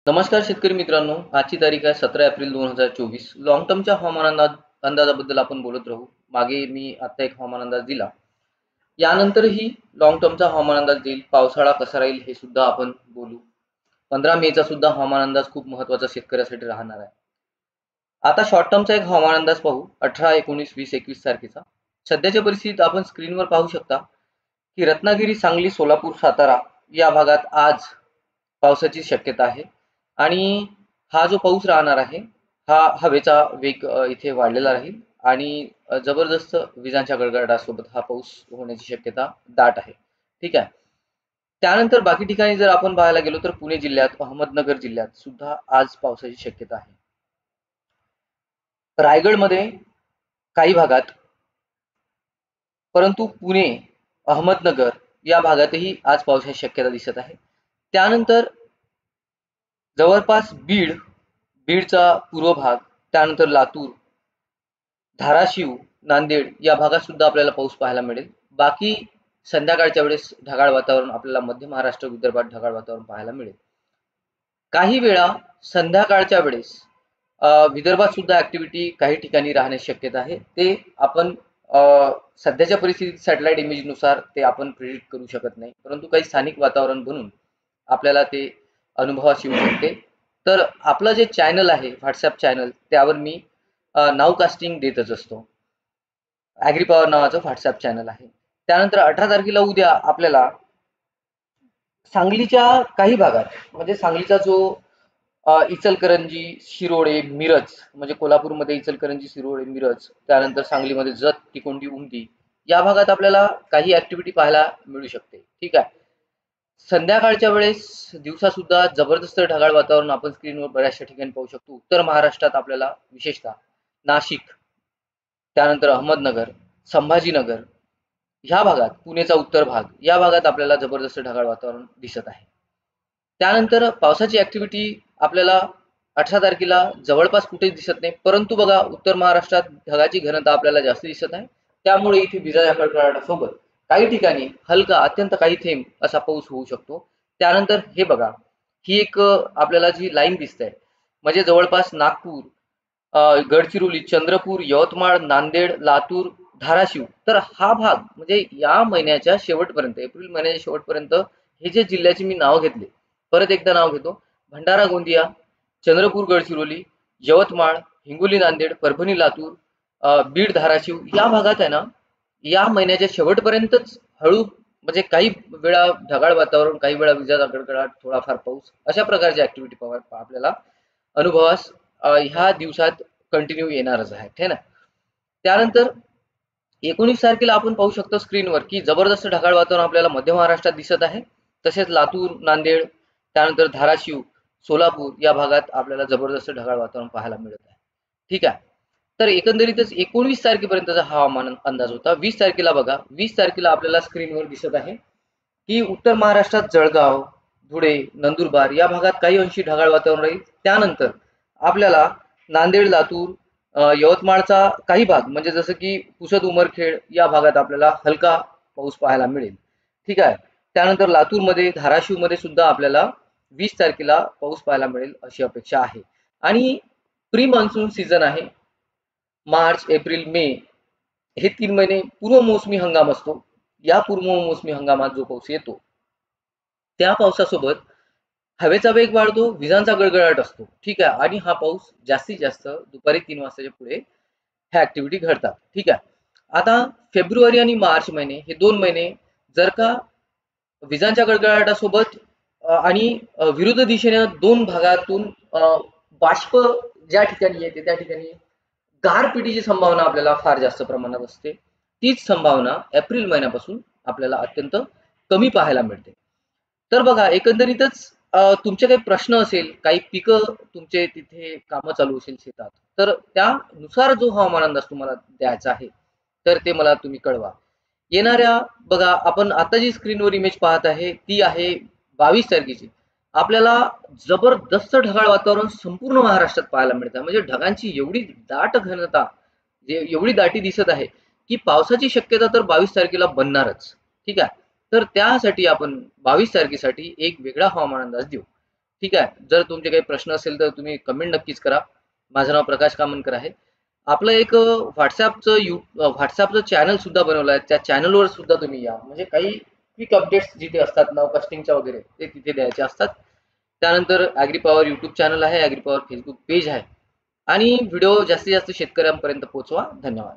नमस्कार शेतकरी मित्रांनो, आजची तारीख आहे 17 एप्रिल 2024. लॉंग टर्मच्या अंदाजाबद्दल आपण बोलत राहू. मागे मी आता एक हवामान अंदाज दिला. यानंतरही लॉंग टर्मचा हवामान अंदाज देईल. पावसाळा कसा राहील हे सुद्धा आपण बोलू. 15 मेचा सुद्धा हवामान अंदाज खूप महत्त्वाचा शेतकऱ्यासाठी राहणार आहे. आता शॉर्ट टर्मचा एक हवामान अंदाज पाहू. 18, 19, 20, 21 तारखेचा. सध्याच्या परिस्थितीत आपण स्क्रीनवर पाहू शकता की रत्नागिरी, सांगली, सोलापूर, सातारा या भागात आज पावसाची शक्यता आहे. आणि हा जो पाऊस राहणार आहे हा हवेचा वेग इथे वाढलेला राहील आणि जबरदस्त विजांच्या गडगडाटासोबत हा पाऊस होण्याची शक्यता दाट आहे. ठीक आहे. त्यानंतर बाकी ठिकाणी जर आपण पाहायला गेलो तर पुणे जिल्ह्यात, अहमदनगर जिल्ह्यात सुद्धा आज पावसाची शक्यता आहे. रायगडमध्ये काही भागात, परंतु पुणे, अहमदनगर या भागातही आज पावसाची शक्यता दिसत आहे. त्यानंतर जवळपास बीडचा पूर्व भाग, त्यानंतर लातूर, धाराशिव, नांदेड या भागात सुद्धा आपल्याला पाऊस पाहायला मिळेल. बाकी संध्याकाळच्या वेळेस ढगाळ वातावरण आपल्याला मध्य महाराष्ट्र, विदर्भात ढगाळ वातावरण पाहायला मिळेल. काही वेळा संध्याकाळच्या वेळेस विदर्भात सुद्धा ऍक्टिव्हिटी काही ठिकाणी राहण्याची शक्यता आहे. ते आपण सध्याच्या परिस्थितीत सॅटेलाइट इमेजनुसार ते आपण प्रिडिक्ट करू शकत नाही, परंतु काही स्थानिक वातावरण बनून आपल्याला ते अनुभवास येऊ शकते. तर आपलं जे चॅनल आहे व्हॉट्सॲप चॅनल, त्यावर मी नावकास्टिंग देतच असतो. ॲग्री पॉवर नावाचं व्हॉट्सॲप चॅनल आहे. त्यानंतर 18 तारखेला उद्या आपल्याला सांगलीच्या काही भागात, म्हणजे सांगलीचा जो इचलकरंजी, शिरोळे, मिरज, म्हणजे कोल्हापूरमध्ये इचलकरंजी, शिरोळे, मिरज, त्यानंतर सांगलीमध्ये जत, तिकोंडी, उमदी या भागात आपल्याला काही ऍक्टिव्हिटी पाहायला मिळू शकते. ठीक आहे. संध्याकाळच्या वेळेस दिवसा सुद्धा जबरदस्त ढगाळ वातावरण आपण स्क्रीनवर बऱ्याचशा ठिकाणी पाहू शकतो. उत्तर महाराष्ट्रात आपल्याला विशेषतः नाशिक, त्यानंतर अहमदनगर, संभाजीनगर ह्या भागात, पुणेचा उत्तर भाग या भागात आपल्याला जबरदस्त ढगाळ वातावरण दिसत आहे. त्यानंतर पावसाची ऍक्टिव्हिटी आपल्याला 18 तारखेला जवळपास कुठेच दिसत नाही, परंतु बघा उत्तर महाराष्ट्रात ढगाची घनता आपल्याला जास्त दिसत आहे. त्यामुळे इथे विजांच्या कडकडाटासोबत काही ठिकाणी हलका, अत्यंत काही थेंब असा पाऊस होऊ शकतो. त्यानंतर हे बघा, ही एक आपल्याला जी लाईन दिसते, म्हणजे जवळपास नागपूर, गडचिरोली, चंद्रपूर, यवतमाळ, नांदेड, लातूर, धाराशिव, तर हा भाग म्हणजे या महिन्याच्या शेवटपर्यंत, एप्रिल महिन्याच्या शेवटपर्यंत हे जे जिल्ह्याची मी नाव घेतले, परत एकदा नाव घेतो: भंडारा, गोंदिया, चंद्रपूर, गडचिरोली, यवतमाळ, हिंगोली, नांदेड, परभणी, लातूर, बीड, धाराशिव या भागात आहे ना, या महिन्याच्या शेवटपर्यंतच हळू, म्हणजे काही वेळा ढगाळ वातावरण, काही वेळा विजांचा गडगडाट, थोडाफार पाऊस, अशा प्रकारची ऍक्टिव्हिटी आपल्याला अनुभवास ह्या दिवसात कंटिन्यू येणारच आहे. ठीक आहे ना. त्यानंतर 19 तारखेला आपण पाहू शकतो स्क्रीनवर की जबरदस्त ढगाळ वातावरण आपल्याला मध्य महाराष्ट्रात दिसत आहे. तसेच लातूर, नांदेड, त्यानंतर धाराशिव, सोलापूर या भागात आपल्याला जबरदस्त ढगाळ वातावरण पाहायला मिळत आहे. ठीक आहे. तर एकंदरीतच 19 तारखेपर्यंतचा हवामान अंदाज होता. 20 तारखेला बघा, 20 तारखेला आपल्याला स्क्रीनवर दिसत आहे की उत्तर महाराष्ट्रात जळगाव, धुळे, नंदुरबार या भागात काही अंशी ढगाळ वातावरण राहील. त्यानंतर आपल्याला नांदेड, लातूर, यवतमाळचा काही भाग, म्हणजे जसं की पुसद, उमरखेड या भागात आपल्याला हलका पाऊस पाहायला मिळेल. ठीक आहे. त्यानंतर लातूरमध्ये, धाराशिवमध्ये सुद्धा आपल्याला 20 तारखेला पाऊस पाहायला मिळेल अशी अपेक्षा आहे. आणि प्री मान्सून सीझन आहे. मार्च, एप्रिल, मे हे 3 महिने पूर्व मोसमी हंगाम असतो. या पूर्व मोसमी हंगामात जो पाऊस येतो, त्या पावसासोबत हवेचा वेग वाढतो, विजांचा गडगडाट असतो. ठीक आहे. आणि हा पाऊस जास्तीत जास्त दुपारी 3 वाजताच्या पुढे ह्या ऍक्टिव्हिटी घडतात. ठीक आहे. आता फेब्रुवारी आणि मार्च महिने हे 2 महिने जर का विजांच्या गडगडाटासोबत आणि विरुद्ध दिशेने दोन भागातून बाष्प ज्या ठिकाणी येते त्या ठिकाणी गारपिटीची संभावना आपल्याला फार जास्त प्रमाणात असते. तीच संभावना एप्रिल महिन्यापासून आपल्याला अत्यंत कमी पाहायला मिळते. तर बघा, एकंदरीतच तुमचे काही प्रश्न असेल, काही पिकं तुमचे तिथे कामं चालू असेल शेतात, तर त्यानुसार जो हवामान अंदाज तुम्हाला द्यायचा आहे, तर ते मला तुम्ही कळवा. येणाऱ्या, बघा आपण आता जी स्क्रीनवर इमेज पाहत आहे ती आहे 22 तारखेची. आपल्याला जबरदस्त ढगाळ वातावरण संपूर्ण महाराष्ट्रात पाहायला मिळतं. म्हणजे ढगांची एवढी दाट घनता, एवढी दाटी दिसत आहे की पावसाची शक्यता तर 22 तारखेला बनणारच. ठीक आहे. तर त्यासाठी आपण 22 तारखेसाठी एक वेगळा हवामान अंदाज देऊ. ठीक आहे. जर तुमचे काही प्रश्न असेल तर तुम्ही कमेंट नक्कीच करा. माझं नाव प्रकाश कामनकर आहे. आपलं एक व्हॉट्सअपचं चॅनल सुद्धा बनवलं आहे. त्या चॅनलवर सुद्धा तुम्ही या. म्हणजे काही क्विक अपडेट्स जिथे असतात नाव कास्टिंगच्या वगैरे ते तिथे द्यायचे असतात. त्यानंतर ॲग्री पॉवर यूट्यूब चॅनल आहे, ॲग्री पॉवर फेसबुक पेज आहे आणि व्हिडिओ जास्तीत जास्त शेतकऱ्यांपर्यंत पोहोचवा. धन्यवाद.